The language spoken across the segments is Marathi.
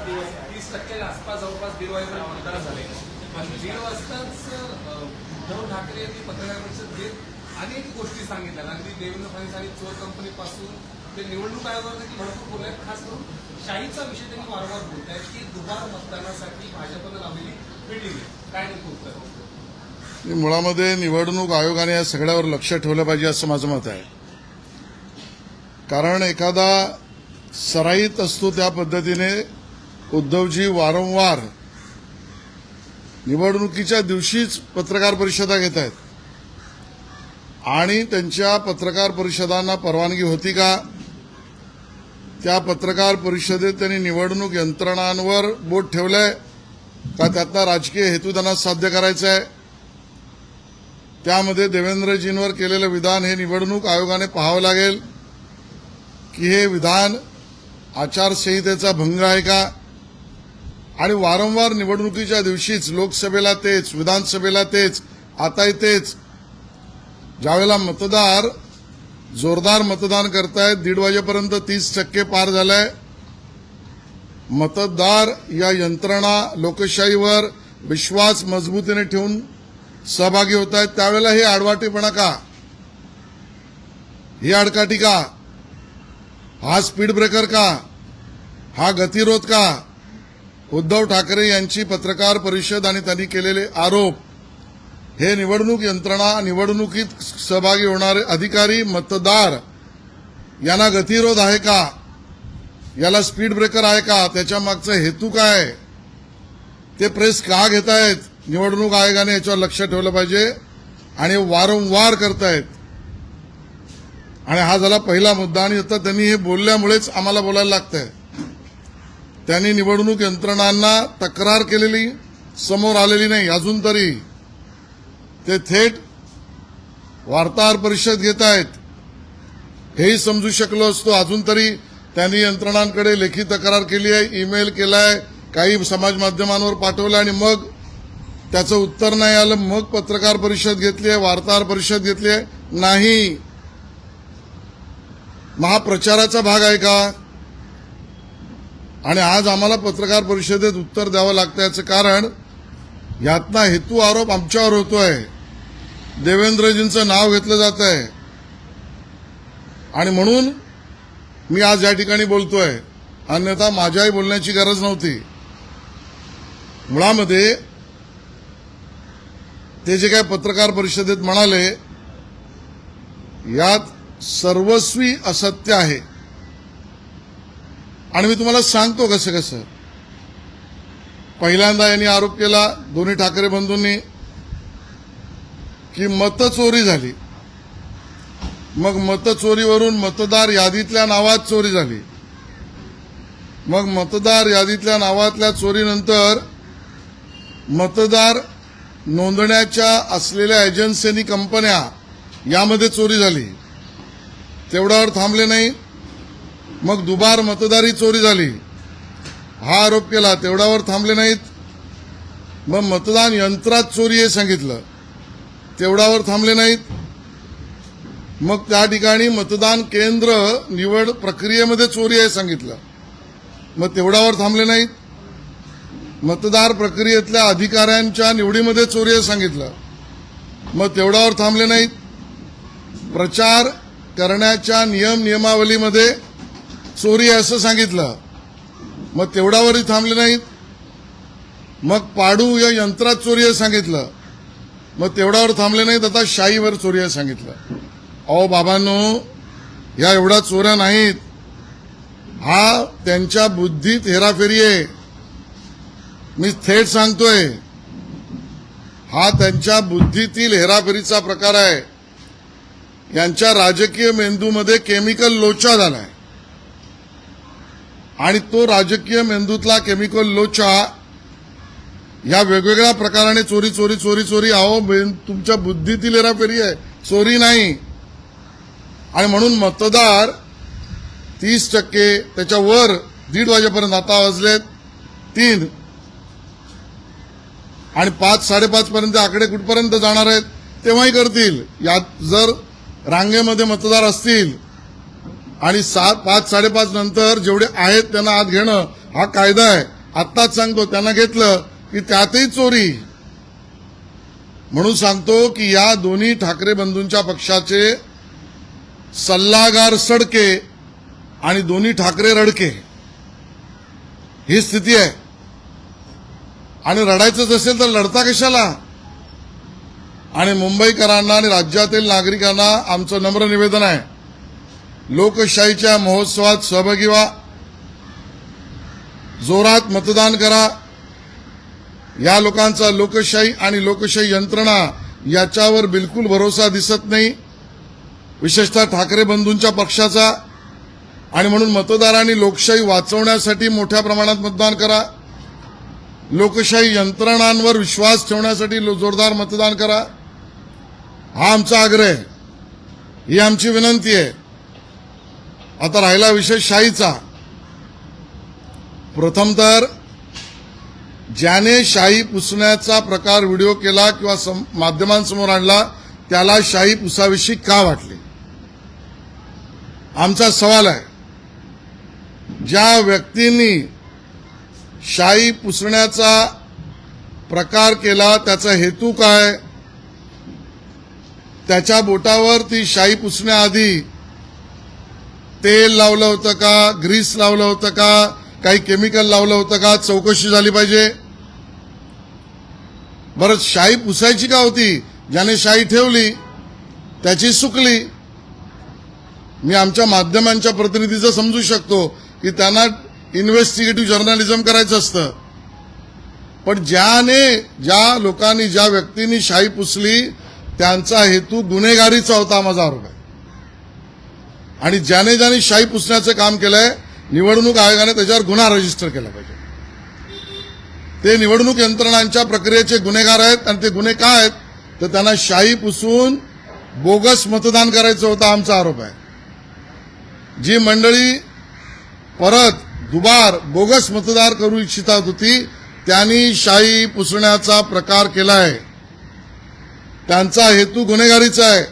30% आसपास जवळपास 1:30 वाजेपर्यंत मतदान झाले. पण 1:30 वाजताच उद्धव ठाकरे यांनी पत्रकार परिषद घेत अनेक गोष्टी सांगितल्या. अगदी देवेंद्र फडणवीस आणि चोर कंपनीपासून ते निवडणूक आयोगावर देखील भरपूर बोलले. खास करून शाहीचा विषय त्यांनी वारंवार बोलत आहेत की दुबार मतदानासाठी भाजपनं लावलेली मीटिंग आहे. काय नेमकं उत्तर? मुळामध्ये निवडणूक आयोगाने या सगळ्यावर लक्ष ठेवलं पाहिजे असं माझं मत आहे. कारण एखादा सराईत असतो त्या पद्धतीने उद्धवजी वारंवार निवडणुकीच्या दिवशीच पत्रकार परिषदा घेत आहेत आणि त्यांच्या पत्रकार परिषदांना परवानगी होती का? त्या पत्रकार परिषदेत त्यांनी निवडणूक यंत्रणांवर बोट ठेवलंय का? त्यातला राजकीय हेतू त्यांना साध्य करायचा आहे. त्यामध्ये देवेंद्रजींवर केलेलं विधान हे निवडणूक आयोगाने पाहावं लागेल की हे विधान आचारसंहितेचा भंग आहे का? आणि वारंवार निवडणुकीच्या दिवशीच लोकसभेला तेच, विधानसभेला तेच, आताही तेच. ज्यावेळेला मतदार जोरदार मतदान करतायत, 1:30 वाजेपर्यंत 30% पार झालाय. मतदार या यंत्रणा लोकशाहीवर विश्वास मजबूतीने ठेवून सहभागी होत आहेत. त्यावेळेला हे आडवाटेपणा का? ही आडकाठी का? हा स्पीड ब्रेकर का? हा गतिरोध का? उद्धव ठाकरे यांची पत्रकार परिषद आणि त्यांनी केलेले आरोप हे निवडणूक यंत्रणा, निवडणुकीत सहभागी होणारे अधिकारी, मतदार यांना गतिरोध आहे का? याला स्पीड ब्रेकर आहे का? त्याच्या मागचा हेतू काय? ते प्रेस का घेत आहेत? निवडणूक आयोगाने याच्यावर लक्ष ठेवलं पाहिजे आणि वारंवार करतायत. आणि हा झाला पहिला मुद्दा. आणि आता त्यांनी हे बोलल्यामुळेच आम्हाला बोलायला लागतंय. त्यांनी निवडणूक यंत्रणांना तक्रार केलेली समोर आलेली नाही अजून तरी. ते थेट वार्ताहर परिषद घेत आहेत हेही समजू शकलो असतो. अजून तरी त्यांनी यंत्रणांकडे लेखी तक्रार केली आहे, ईमेल केलाय, काही समाज माध्यमांवर पाठवलं आणि मग त्याचं उत्तर नाही आलं, मग पत्रकार परिषद घेतली आहे, वार्ताहर परिषद घेतली आहे. नाही. महाप्रचाराचा भाग आहे का? आणि आज आम्हाला पत्रकार परिषदेत उत्तर द्यावं लागतं. याचं कारण यातना हेतू आरोप आमच्यावर होतोय. देवेंद्रजींचं नाव घेतलं जात आहे आणि म्हणून मी आज या ठिकाणी बोलतोय. अन्यथा माझ्याही बोलण्याची गरज नव्हती. मुळामध्ये ते जे काय पत्रकार परिषदेत म्हणाले यात सर्वस्वी असत्य आहे. आणि मी तुम्हाला सांगतो कसं कसं. पहिल्यांदा यांनी आरोप केला दोन्ही ठाकरे बंधूंनी की मतचोरी झाली. मग मतचोरीवरून मतदार यादीतल्या नावात चोरी झाली. मग मतदार यादीतल्या नावातल्या चोरीनंतर मतदार नोंदण्याच्या असलेल्या एजन्सी कंपन्या यामध्ये चोरी झाली. तेवढ्यावर थांबले नाही. मग दुबार मतदारी चोरी झाली हा आरोप केला. तेवढ्यावर थांबले नाहीत. मग मतदान यंत्रात चोरी हे सांगितलं. तेवढ्यावर थांबले नाहीत. मग त्या ठिकाणी मतदान केंद्र निवड प्रक्रियेमध्ये चोरी आहे सांगितलं. मग तेवढ्यावर थांबले नाहीत. मतदार प्रक्रियेतल्या अधिकाऱ्यांच्या निवडीमध्ये चोरी आहे सांगितलं. मग तेवढ्यावर थांबले नाहीत. प्रचार करण्याच्या नियमावलीमध्ये चोरी आहे असं सांगितलं. मग तेवढ्यावरही थांबले नाहीत. मग पाडू या यंत्रात चोरी आहे सांगितलं. मग तेवढ्यावर थांबले नाहीत. आता शाईवर चोरी आहे सांगितलं. अहो बाबांनो, या एवढ्या चोऱ्या नाहीत. हा त्यांच्या बुद्धीत हेराफेरी आहे. मी थेट सांगतोय, हा त्यांच्या बुद्धीतील हेराफेरीचा प्रकार आहे. यांच्या राजकीय मेंदूमध्ये केमिकल लोचा झालाय आणि तो राजकीय मेंदूतला केमिकल लोचा या वेगवेगळ्या प्रकाराने चोरी चोरी चोरी चोरी. अहो तुमच्या बुद्धीतील हेराफेरी आहे, चोरी नाही. आणि म्हणून मतदार 30% त्याच्यावर 1:30 वाजेपर्यंत, आता वाजलेत 3 आणि 5-5:30 पर्यंत आकडे कुठपर्यंत जाणार आहेत तेव्हाही करतील. यात जर रांगेमध्ये मतदार असतील आणि 5-5:30 नंतर जेवढे आहेत त्यांना आत घेणं हा कायदा आहे. आत्ताच सांगतो, त्यांना घेतलं की त्यातही चोरी. म्हणून सांगतो की या दोन्ही ठाकरे बंधूंच्या पक्षाचे सल्लागार सडके आणि दोन्ही ठाकरे रडके, ही स्थिती आहे. आणि रडायचंच असेल तर लढता कशाला? आणि मुंबईकरांना आणि राज्यातील नागरिकांना आमचं नम्र निवेदन आहे, लोकशाहीच्या महोत्सवात सहभागी व्हा, जोरात मतदान करा. या लोकांचा लोकशाही आणि लोकशाही यंत्रणा याच्यावर बिलकुल भरोसा दिसत नाही, विशेषतः ठाकरे बंधूंच्या पक्षाचा. आणि म्हणून मतदारांनी लोकशाही वाचवण्यासाठी मोठ्या प्रमाणात मतदान करा, लोकशाही यंत्रणांवर विश्वास ठेवण्यासाठी जोरदार मतदान करा. हा आमचा आग्रह आहे, ही आमची विनंती आहे. आता राहिला विषय शाहीचा. प्रथम तर ज्याने शाही पुसण्याचा प्रकार व्हिडिओ केला किंवा माध्यमांसमोर आणला त्याला शाही पुसाविषयी का वाटली, आमचा सवाल आहे. ज्या व्यक्तींनी शाही पुसण्याचा प्रकार केला त्याचा हेतू काय, त्याच्या बोटावर ती शाही पुसण्याआधी तेल लावलं होतं का, ग्रीस लावलं होतं का, काही केमिकल लावलं होतं का, चौकशी झाली पाहिजे. बरं, शाही पुसायची का होती? ज्याने शाही ठेवली त्याची सुकली. मी आमच्या माध्यमांच्या प्रतिनिधीचं समजू शकतो की त्यांना इन्व्हेस्टिगेटिव्ह जर्नलिझम करायचं असतं, पण ज्या लोकांनी ज्या व्यक्तींनी शाही पुसली त्यांचा हेतू गुन्हेगारीचा होता, माझा आरोप आहे. आणि ज्याने शाही पुसण्याचं काम केलंय निवडणूक आयोगाने त्याच्यावर गुन्हा रजिस्टर केला पाहिजे. ते निवडणूक यंत्रणांच्या प्रक्रियेचे गुन्हेगार आहेत. आणि ते गुन्हे काय आहेत तर त्यांना शाही पुसून बोगस मतदान करायचं होतं, आमचा आरोप आहे. जी मंडळी परत दुबार बोगस मतदार करू इच्छितात होती त्यांनी शाही पुसण्याचा प्रकार केलाय, त्यांचा हेतू गुन्हेगारीचा आहे,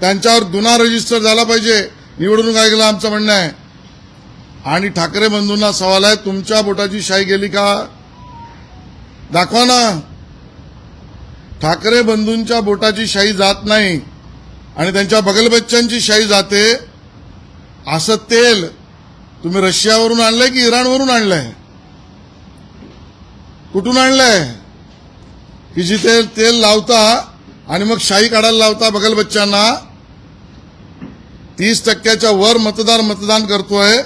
त्यांच्यावर गुन्हा रजिस्टर झाला पाहिजे, निवडणूक आयोगाला आमचं म्हणणं आहे. आणि ठाकरे बंधूंना सवाल आहे, तुमच्या बोटाची शाही गेली का? दाखवा ना. ठाकरे बंधूंच्या बोटाची शाही जात नाही आणि त्यांच्या बगलबच्च्यांची शाही जाते. असं तेल तुम्ही रशियावरून आणलंय की इराणवरून आणलंय? कुठून आणलंय की जिथे तेल लावता आणि मग शाही काढायला लावता बगलबच्च्यांना? 30% वर मतदार मतदान करतोय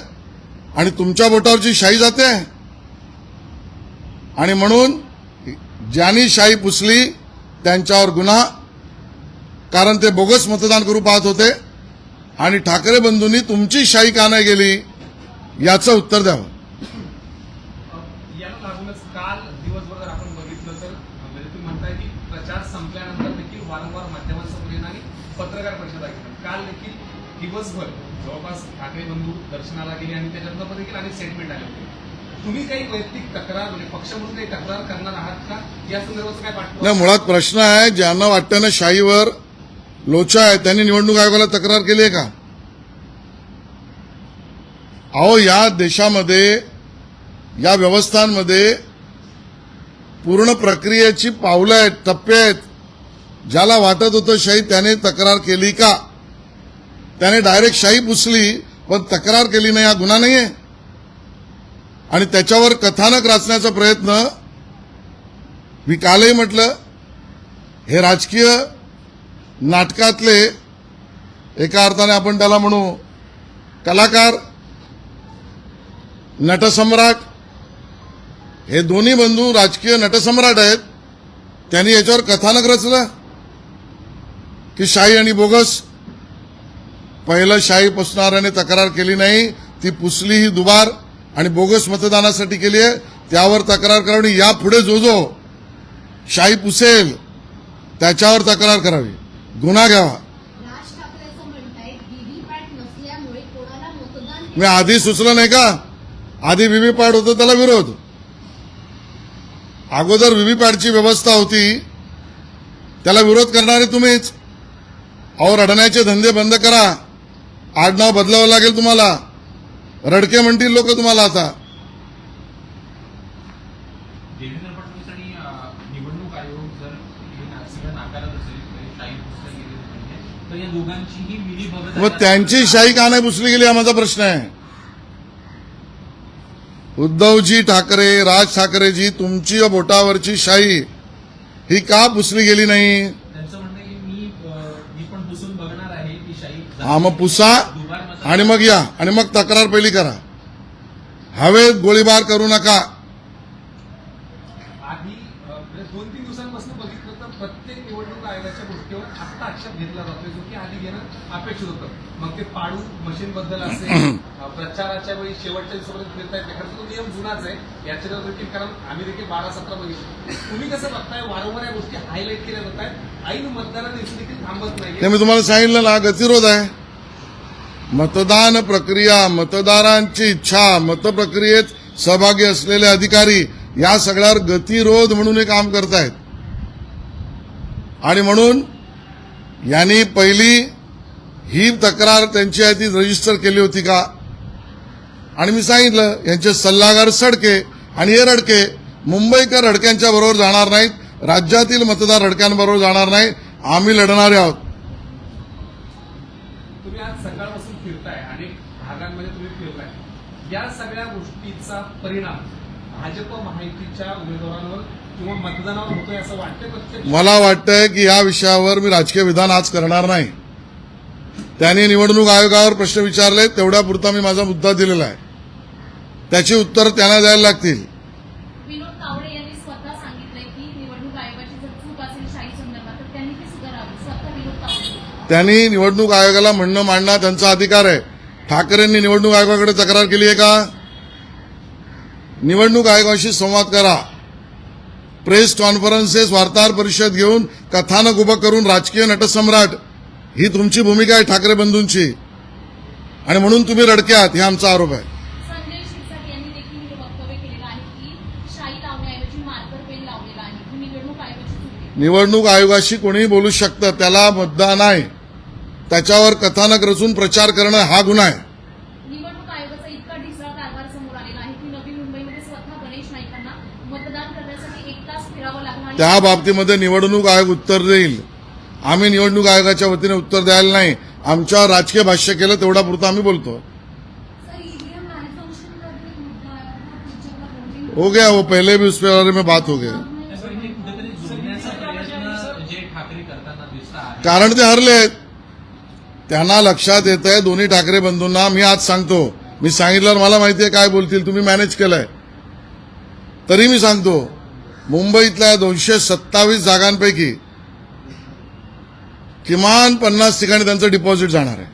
आणि तुमच्या बोटावरची शाही जाते. आणि म्हणून ज्यांनी शाही पुसली त्यांच्यावर गुन्हा, कारण ते बोगस मतदान करू पाहत होते. आणि ठाकरे बंधूंनी तुमची शाही का नाही गेली याचं उत्तर द्यावं. याला लागूनच काल दिवसभर जर आपण बघितलं तर म्हणजे तुम्ही म्हणताय की प्रचार संपल्यानंतर देखील वारंवार माध्यमांसमोर येणं आणि पत्रकार परिषदा घेणं. काल देखील दिवसभर जवळपास ठाकरे बंधू दर्शनाला गेले आणि त्याच्यातनं देखील अनेक स्टेटमेंट आले होते. तुम्ही काही वैयक्तिक तक्रार म्हणजे पक्ष म्हणून काही तक्रार करणार आहात का या संदर्भात काय पाठपुरावा? नाही, मुळात प्रश्न आहे, ज्यांना वाटतं ना शाहीवर लोचा आहे त्यांनी निवडणूक आयोगाला तक्रार केली आहे का? अहो, या देशामध्ये या व्यवस्थांमध्ये पूर्ण प्रक्रियेची पावलं आहेत, टप्पे आहेत. ज्याला वाटत होतं शाही त्याने तक्रार केली का? त्याने डायरेक्ट शाही पुसली पण तक्रार केली नाही, हा गुन्हा नाहीये. आणि त्याच्यावर कथानक रचण्याचा प्रयत्न, मी कालही म्हटलं, हे राजकीय नाटकातले एका अर्थाने आपण त्याला म्हणू कलाकार, नटसम्राट, हे दोन्ही बंधू राजकीय नटसम्राट आहेत. त्यांनी याच्यावर कथानक रचलं की शाही आणि बोगस. पहिलं शाही पुसणाऱ्याने तक्रार केली नाही, ती पुसली ही दुबार आणि बोगस मतदानासाठी केली आहे, त्यावर तक्रार करावी. यापुढे जो शाही पुसेल त्याच्यावर तक्रार करावी, गुन्हा घ्यावा. मी आधी सुचलं नाही का? आधी व्हीव्हीपॅट होतं त्याला विरोध. अगोदर व्हीव्हीपॅटची व्यवस्था होती त्याला विरोध करणारे तुम्हीच. अहो, रडण्याचे धंदे बंद करा. आडनाव बदलावं लागेल तुम्हाला. रडके म्हणतील लोक तुम्हाला आता. देवेंद्र फडणवीस आणि निवडणूक आयोग जर हे सगळं नाकारत असेल शाही पुस्तक गेली म्हणजे, तर या दोघांचीही मिलीभगत मग त्यांची शाही का नाही पुसली गेली हा माझा प्रश्न आहे. उद्धवजी ठाकरे, राज ठाकरेजी, तुमची बोटावरची शाही ही का पुसली गेली नाही? त्यांचं म्हणणं आहे की मी पण पुसून बघणार आहे ती शाही. हा, मग पुसा दुबार मत आणि मग या आणि मग तक्रार पहिली करा. हवेत गोळीबार करू नका. आधी 2-3 दिवसांपासून बघितलं तर प्रत्येक निवडणूक आयोगाच्या गोष्टीवर आत्ता आक्षेप घेतला जातोय, जो की आधी घेणं अपेक्षित होतं. मग ते पाडू मशीन बद्दल असेल, प्रचाराच्या वेळी शेवटच्या दिवसापर्यंत फिरतायत, एखादा तो नियम जुनाच आहे. याच्यावर देखील, कारण आम्ही देखील 12-17 बघितलं. तुम्ही कसं बघताय, वारंवार या गोष्टी हायलाईट केल्या जात आहेत, ऐन मतदाना दिवशी देखील थांबत नाही. ते मी तुम्हाला सांगितलं ना, गतिरोध आहे. मतदान प्रक्रिया, मतदारांची इच्छा, मतप्रक्रियेत सहभागी असलेले अधिकारी या सगळ्यावर गतिरोध म्हणून हे काम करतायत. आणि म्हणून यांनी पहिली ही तक्रार त्यांची आहे ती रजिस्टर केली होती का? आणि मी सांगितलं यांचे सल्लागार सडके आणि हे रडके. मुंबईकर रडक्यांच्या बरोबर जाणार नाहीत, राज्यातील मतदार रडक्यांबरोबर जाणार नाही. आम्ही लढणारे आहोत. तुम्ही आज सकाळपासून फिरताय, अनेक भागांमध्ये तुम्ही फिरताय, या सगळ्या गोष्टीचा परिणाम भाजप महायुतीच्या उमेदवारांवर किंवा मतदानावर होतोय असं वाटतंय प्रत्यक्ष? मला वाटतंय की या विषयावर मी राजकीय विधान आज करणार नाही. त्यांनी निवडणूक आयोगावर प्रश्न विचारले, तेवढ्यापुरता मी माझा मुद्दा दिलेला आहे. त्याची उत्तर त्यांना द्यायला लागतील. विनोद तावडे यांनी स्वतः सांगितलंय की निवडणूक आयोगाची जर चूक असेल शाही संदर्भात तर त्यांनी ती सुधारावी. स्वतः विनोद तावडे. त्यांनी निवडणूक आयोगाला म्हणणं मांडणं त्यांचा अधिकार आहे. ठाकरेंनी निवडणूक आयोगाकडे तक्रार केली आहे का? निवडणूक आयोगाशी संवाद करा. प्रेस कॉन्फरन्सेस, वार्ताहर परिषद घेऊन कथानक उभं करून राजकीय नटसम्राट, ही तुमची भूमिका आहे ठाकरे बंधूंची. आणि म्हणून तुम्ही रडके आहात, हे आमचा आरोप आहे. संजय शिरसाट यांनी देखील हे वक्तव्य केलेलं आहे की शाही लावण्याऐवजी मार्कर पेन लावलेला आहे. ही निवडणूक आयोगाची चूक आहे. निवडणूक आयोगाशी कोणीही बोलू शकतं, त्याला मतदान आहे. त्याच्यावर कथानक रचून प्रचार करणं हा गुन्हा आहे. निवडणूक आयोगाचा इतका ढिसळा कारभार समोर आलेला आहे की नवी मुंबईमध्ये स्वतः गणेश नाईकांना मतदान करण्यासाठी 1 तास फिरावं लागलं. आणि त्या बाबतीमध्ये निवडणूक आयोग उत्तर देईल. आम्ही निवडणूक आयोगाच्या वतीने उत्तर द्यायला नाही. आमच्यावर राजकीय भाष्य केलं तेवढा पुरतं आम्ही बोलतो. सर, ईवीएम मॅन्युफॅक्चरिंग का भी मुद्दा है और फ्यूचर का वोटिंग हो गया, वो पहले भी उस बारे में बात हो गया. त्यामुळे हे कुठेतरी जोडण्याचा प्रयत्न जे ठाकरे करताना दिसत आहे. कारण ते हरले. त्यांना लक्षात येत आहे दोन्ही ठाकरे बंधूंना. मी आज सांगतो, मी सांगितल्यावर मला माहिती आहे काय बोलतील. तुम्ही मॅनेज केलंय तरी मी सांगतो, मुंबईतल्या 227 जागांपैकी किमान 50 ठिकाणी त्यांचं डिपॉझिट जाणार आहे,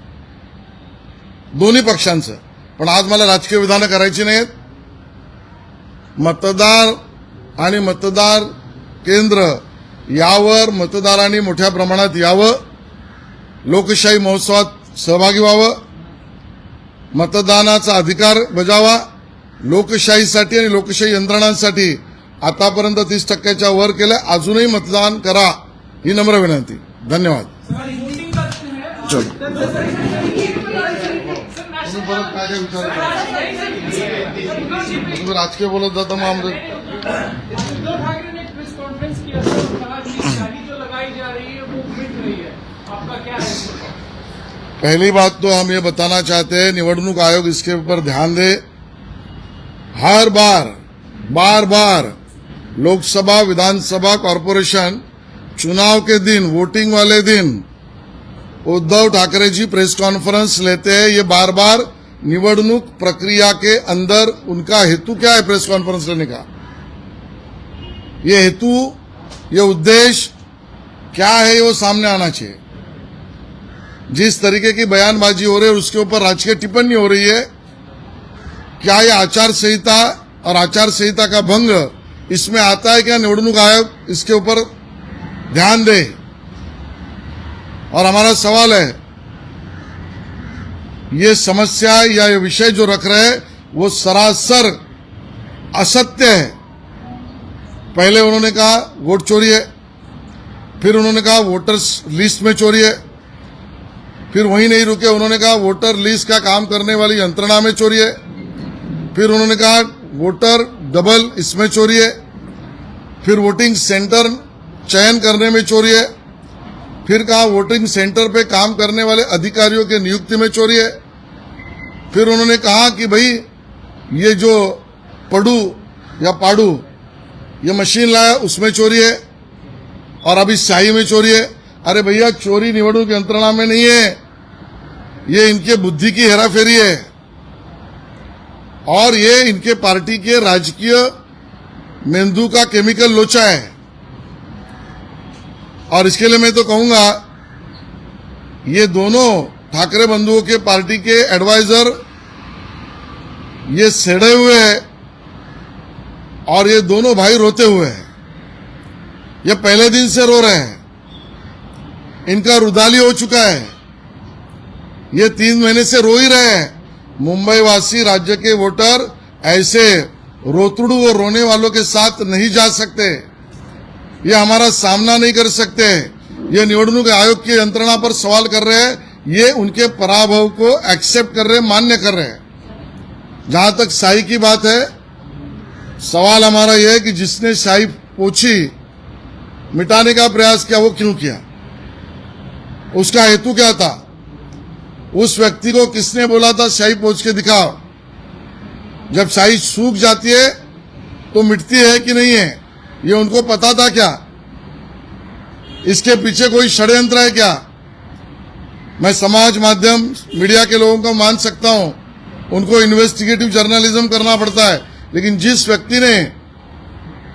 दोन्ही पक्षांचं. पण आज मला राजकीय विधानं करायची नाहीत. मतदार आणि मतदार केंद्र यावर मतदारांनी मोठ्या प्रमाणात यावं, लोकशाही महोत्सवात सहभागी व्हावं, मतदानाचा अधिकार बजावा. लोकशाहीसाठी आणि लोकशाही यंत्रणांसाठी आतापर्यंत 30% वर केलं. अजूनही मतदान करा ही नम्र विनंती. धन्यवाद. चलो तुम्ही परत काय काय विचार तुम्ही राजकीय बोलत जाता मग आमचं. उद्धव ठाकरे ने एक प्रेस कॉन्फ्रेंस किया था और कहा कि शाही जो लगाई जा रही है वो मिट रही है. आपका क्या है? पहली बात तो हम ये बताना चाहते हैं, निवडणूक आयोग इसके ऊपर ध्यान दे. हर बार बार लोकसभा, विधानसभा, कॉरपोरेशन चुनाव के दिन, वोटिंग वाले दिन उद्धव ठाकरे जी प्रेस कॉन्फ्रेंस लेते हैं. ये बार बार निवडणूक प्रक्रिया के अंदर उनका हेतु क्या है प्रेस कॉन्फ्रेंस लेने का? ये हेतु, ये उद्देश्य क्या है, वो सामने आना चाहिए. जिस तरीके की बयानबाजी हो रही है उसके ऊपर राजकीय टिप्पणी हो रही है. क्या ये आचार संहिता और आचार संहिता का भंग इसमें आता है क्या? निवडणूक आयोग इसके ऊपर ध्यान दे. और हमारा सवाल है, ये समस्या या ये विषय जो रख रहे हैं वो सरासर असत्य है. पहले उन्होंने कहा वोट चोरी है, फिर उन्होंने कहा वोटर्स लिस्ट में चोरी है, फिर वहीं नहीं रुके, उन्होंने कहा वोटर लिस्ट का काम करने वाली यंत्रणा में चोरी है, फिर उन्होंने कहा वोटर डबल इसमें चोरी है. फिर वोटिंग सेंटर चयन करने में चोरी है, फिर कहा वोटिंग सेंटर पे काम करने वाले अधिकारियों के नियुक्ति में चोरी है, फिर उन्होंने कहा कि भाई ये जो पड़ू या पाड़ू ये मशीन लाया उसमें चोरी है, और अभी शाही में चोरी है। अरे भैया, चोरी निवडणूक यंत्रणा में नहीं है, ये इनके बुद्धि की हेराफेरी है और ये इनके पार्टी के राजकीय मेंदू का केमिकल लोचा है। और इसके लिए मैं तो कहूंगा, ये दोनों ठाकरे बंधुओं के पार्टी के एडवाइजर ये सेड़े हुए हैं और ये दोनों भाई रोते हुए हैं। ये पहले दिन से रो रहे हैं, इनका रुदाली हो चुका है, ये 3 महीने से रो ही रहे हैं। मुंबई वासी राज्य के वोटर ऐसे रोतड़ू और रोने वालों के साथ नहीं जा सकते, ये हमारा सामना नहीं कर सकते। ये निवडणूक आयोग की यंत्रणा पर सवाल कर रहे हैं, ये उनके पराभव को एक्सेप्ट कर रहे हैं, मान्य कर रहे हैं। जहां तक शाही की बात है, सवाल हमारा यह है कि जिसने शाही पोछी मिटाने का प्रयास किया वो क्यों किया, उसका हेतु क्या था, उस व्यक्ति को किसने बोला था शाही पोछ के दिखाओ। जब शाही सूख जाती है तो मिटती है कि नहीं है, ये उनको पता था क्या? इसके पीछे कोई षड्यंत्र है क्या? मैं समाज माध्यम मीडिया के लोगों को मान सकता हूं, उनको इन्वेस्टिगेटिव जर्नलिज्म करना पड़ता है, लेकिन जिस व्यक्ति ने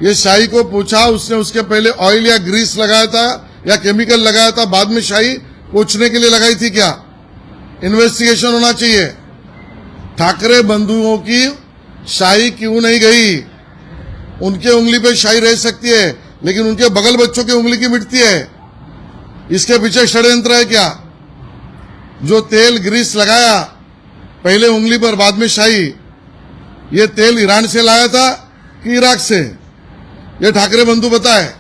ये शाही को पूछा उसने उसके पहले ऑयल या ग्रीस लगाया था या केमिकल लगाया था, बाद में शाही पोछने के लिए लगाई थी क्या? इन्वेस्टिगेशन होना चाहिए। ठाकरे बंधुओं की शाही क्यों नहीं गई? उनके उंगली पे शाही रह सकती है, लेकिन उनके बगल बच्चों की उंगली की मिटती है। इसके पीछे षड्यंत्र है क्या? जो तेल ग्रीस लगाया पहले उंगली पर बाद में शाही, ये तेल ईरान से लाया था कि इराक से, ये ठाकरे बंधु बताए।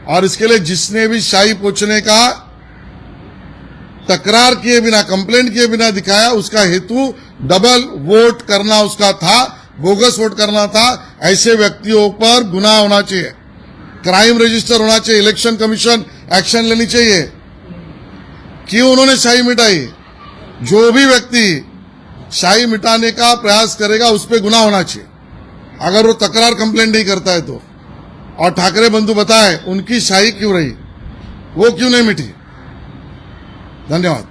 और इसके लिए जिसने भी शाही पोछने का तकरार किए बिना, कंप्लेंट किए बिना दिखाया, उसका हेतु डबल वोट करना उसका था, बोगस वोट करना था। ऐसे व्यक्तियों पर गुनाह होना चाहिए, क्राइम रजिस्टर होना चाहिए, इलेक्शन कमीशन एक्शन लेनी चाहिए। क्यों उन्होंने शाही मिटाई? जो भी व्यक्ति शाही मिटाने का प्रयास करेगा उस पर गुनाह होना चाहिए, अगर वो तकरार कंप्लेंट नहीं करता है तो। और ठाकरे बंधु बताए उनकी शाही क्यों रही, वो क्यों नहीं मिटी। धन्यवाद।